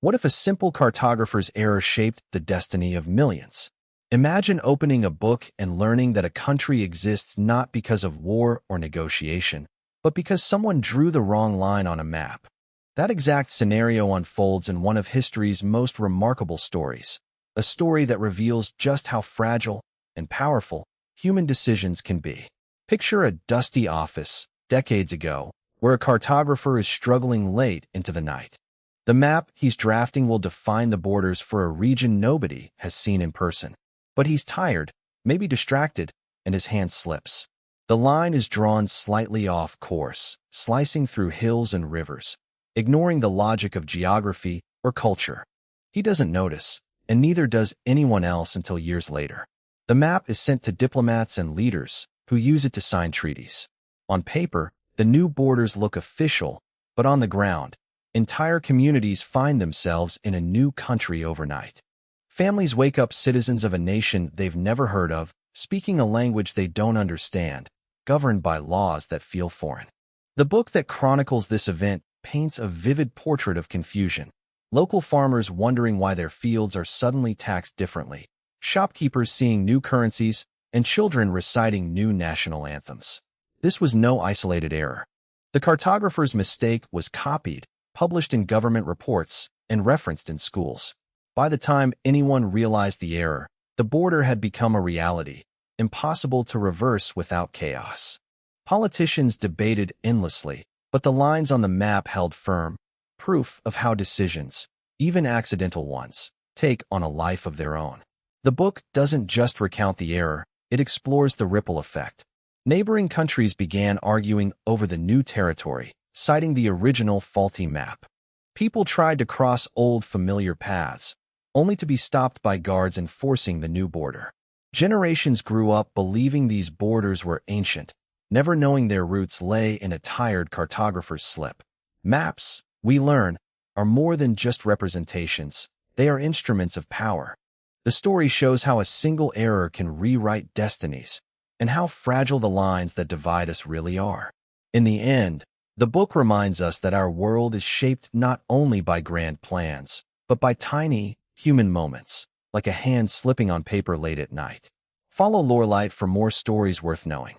What if a simple cartographer's error shaped the destiny of millions? Imagine opening a book and learning that a country exists not because of war or negotiation, but because someone drew the wrong line on a map. That exact scenario unfolds in one of history's most remarkable stories, a story that reveals just how fragile and powerful human decisions can be. Picture a dusty office, decades ago, where a cartographer is struggling late into the night. The map he's drafting will define the borders for a region nobody has seen in person. But he's tired, maybe distracted, and his hand slips. The line is drawn slightly off course, slicing through hills and rivers, ignoring the logic of geography or culture. He doesn't notice, and neither does anyone else until years later. The map is sent to diplomats and leaders who use it to sign treaties. On paper, the new borders look official, but on the ground, entire communities find themselves in a new country overnight. Families wake up citizens of a nation they've never heard of, speaking a language they don't understand, governed by laws that feel foreign. The book that chronicles this event paints a vivid portrait of confusion. Local farmers wondering why their fields are suddenly taxed differently, shopkeepers seeing new currencies, and children reciting new national anthems. This was no isolated error. The cartographer's mistake was copied, published in government reports, and referenced in schools. By the time anyone realized the error, the border had become a reality, impossible to reverse without chaos. Politicians debated endlessly, but the lines on the map held firm, proof of how decisions, even accidental ones, take on a life of their own. The book doesn't just recount the error, it explores the ripple effect. Neighboring countries began arguing over the new territory, citing the original faulty map. People tried to cross old familiar paths, only to be stopped by guards enforcing the new border. Generations grew up believing these borders were ancient, never knowing their roots lay in a tired cartographer's slip. Maps, we learn, are more than just representations. They are instruments of power. The story shows how a single error can rewrite destinies, and how fragile the lines that divide us really are. In the end, the book reminds us that our world is shaped not only by grand plans, but by tiny, human moments, like a hand slipping on paper late at night. Follow Lorelight for more stories worth knowing.